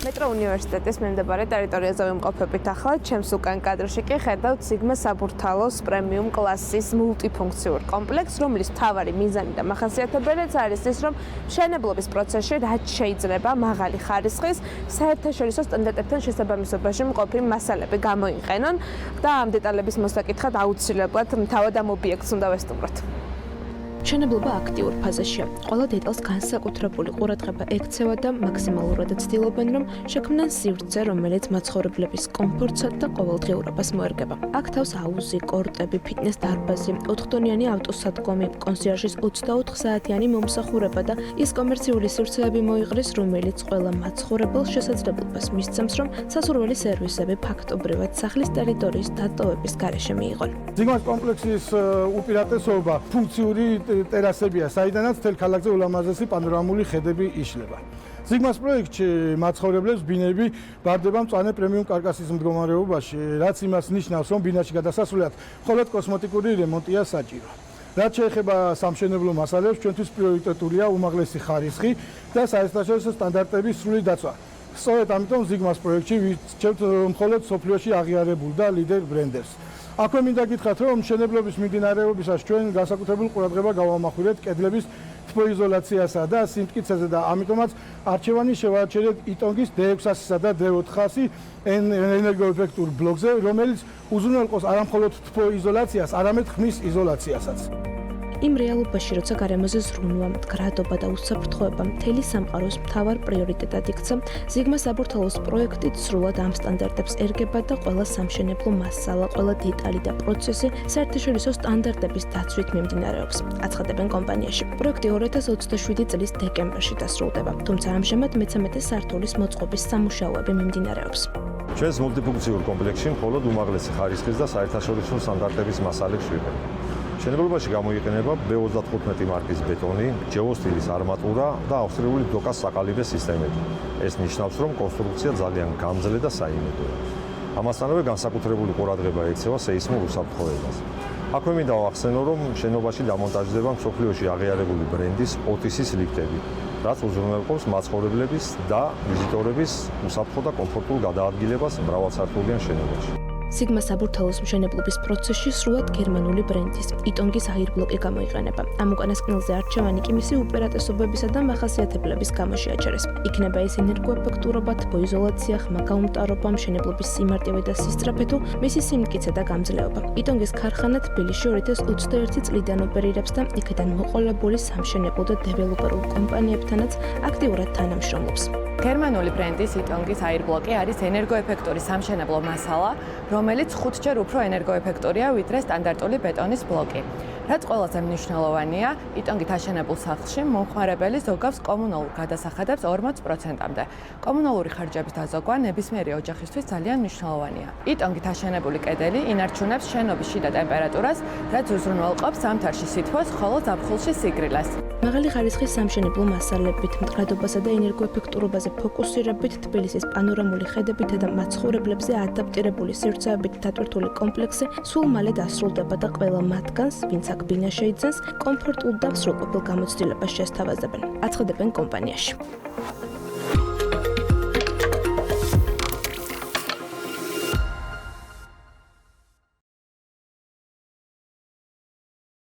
მეტრო უნივერსიტეტის მიმდებარე ტერიტორიაზე ვიმყოფებით ახლა. ჩემს უკან კადრში კი ხედავთ სიგმა საბურთალოს პრემიუმ კლასის მულტიფუნქციურ კომპლექსს, რომლის მთავარი მიზანი და მახასიათებელიც არის ის, რომ მშენებლობის პროცესში რაც შეიძლება მაღალი ხარისხის, საერთაშორისო სტანდარტებთან შესაბამისობაში მყოფი მასალები გამოიყენონ და ამ დეტალების მოსაკითხად აუცილებლად თავად ამ ობიექტს უნდა ვესტუმროთ. მშენებლობა აქტიურ ფაზაშია. ყველა დეტალს განსაკუთრებული ყურადღება ექცევა და მაქსიმალურად ცდილობენ, რომ შექმნან სივრცე, რომელიც მაცხოვრებლების კომფორტსა და ყოველდღიურობას მოერგება. აქ თავს აუზი, კორტები, ფიტნეს დარბაზი, 4-დონიანი ავტოსადგომი, კონსიერჟის 24 საათიანი მომსახურება და ის კომერციული სივრცეები მოიყრის, რომელიც ყველა მაცხოვრებელს შესაძლებლობას მისცემს, რომ სასურველი სერვისები ფაქტობრივად სახლის ტერიტორიის დატოვების გარეშე მიიღონ. სიგმას კომპლექსის უპირატესობა ფუნქციური ტერასებია, საიდანაც მთელ ქალაქზე ულამაზესი პანორამული ხედები იშლება. სიგმას პროექტში მაცხოვრებლებს ბინები ბარდება მწვანე პრემიუმ კარკასის მდგომარეობაში, რაც იმას ნიშნავს, რომ ბინაში გადასასვლელად მხოლოდ კოსმეტიკური რემონტია საჭირო. რაც შეეხება სამშენებლო მასალებს, ჩვენთვის პრიორიტეტულია უმაღლესი ხარისხი და საერთაშორისო სტანდარტების სრული დაცვა. სწორედ ამიტომ სიგმას პროექტში ვირჩევთ მხოლოდ სოფლიოში აღიარებულ და ლიდერ ბრენდებს. აქვე მინდა გითხრათ, რომ მშენებლობის მიმდინარეობისას ჩვენ განსაკუთრებულ ყურადღება გავამახვილებთ კედლების თბოიზოლაციასა და სიმტკიცეზე და ამიტომაც არჩევანი შევაჩერეთ იტონგის D600-სა და D400 ენერგოეფექტურ ბლოკზე, რომელიც უზრუნველყოფს არამხოლოდ თბოიზოლაციას, არამედ ხმის იზოლაციასაც. იმ რეალობაში, როცა გარემოზე ზრუნვა, მდგრადობა და უსაფრთხოება მთელი სამყაროს მთავარ პრიორიტეტად იქცა, სიგმა საბურთალოს პროექტით სრულად ამ სტანდარტებს ერგება და ყველა სამშენებლო მასალა, ყველა დეტალი და პროცესი საერთაშორისო სტანდარტების დაცვით მიმდინარეობს, აცხადებენ კომპანიაში. პროექტი 2027 წლის დეკემბერში დასრულდება, თუმცა ამჟამად მე-13 სართულის მოწყობის სამუშაოები მიმდინარეობს. ჩვენს მულტიფუნქციურ კომპლექსში მხოლოდ უმაღლესი ხარისხის და საერთაშორისო სტანდარტების მასალებს ვიღებთ. მშენებლობაში გამოიყენება B35 მარკის ბეტონი, ჯეოსტილის არმატურა და ავსტრიული დოკას საყალიბე სისტემები. ეს ნიშნავს, რომ კონსტრუქცია ძალიან გამძლე და საიმედოა. ამასთანავე განსაკუთრებული ყურადღება ექცევა სეისმურ უსაფრთხოებას. აქვე მინდა ვახსენო, რომ შენობაში დამონტაჟდება მსოფლიოში აღიარებული ბრენდის ოტისის ლიფტები, რაც უზრუნველყოფს მაცხოვრებლების და ვიზიტორების უსაფრთხო და კომფორტულ გადაადგილებას მრავალსართულიან შენობაში. სიგმა საბურთალოს მშენებლობის პროცესში სრულად გერმანული ბრენდის იტონგის აირბლოკი გამოიყენება. ამ უკანასკნელზე არჩევანი კი მისი უპირატესობებისა და მახასიათებლების გამო შეაჩერეს. იქნება ეს ენერგოეფექტურობა, თბოიზოლაცია, ხმა გაუმტარობა, მშენებლობის სიმარტივე და სისწრაფე თუ მისი სიმტკიცე და გამძლეობა. იტონგის ქარხანა თბილისში 2021 წლიდან ოპერირებს და იქიდან მოყოლებული სამშენებლო და დეველოპერულ კომპანიებთანაც აქტიურად თანამშრომლობს. გერმანული ბრენდის იტონგის აირბლოკი არის ენერგოეფექტური სამშენებლო მასალა, რომელიც 5-ჯერ უფრო ენერგოეფექტურია ვიდრე სტანდარტული ბეტონის ბლოკი. რაც ყველაზე მნიშვნელოვანია, იტონგით აშენებულ სახლში მომხმარებელი ზოგავს კომუნალურ გადასახადებს 40%-მდე. კომუნალური ხარჯების დაზოგვა ნებისმიერი ოჯახისთვის ძალიან მნიშვნელოვანია. იტონგით აშენებული კედელი ინარჩუნებს შენობის შიდა ტემპერატურას, რაც უზრუნველყოფს ზამთარში სითბოს, ხოლო ზაფხულში სიგრილეს. მაღალი ხარისხის სამშენებლო მასალებით, მდგრადობასა და ენერგოეფექტურობაზე ფოკუსირებით, თბილისის პანორამული ხედებითა და მაცხოვრებლებზე ადაპტირებული სივრცეებით დატვირთული კომპლექსი სულ მალე დასრულდება და ყველა მათგანს, ვინც აქ ბინა შეიძენს, კომფორტულ და სრულყოფილ გამოცდილებას შესთავაზებენ, აცხადებენ კომპანიაში.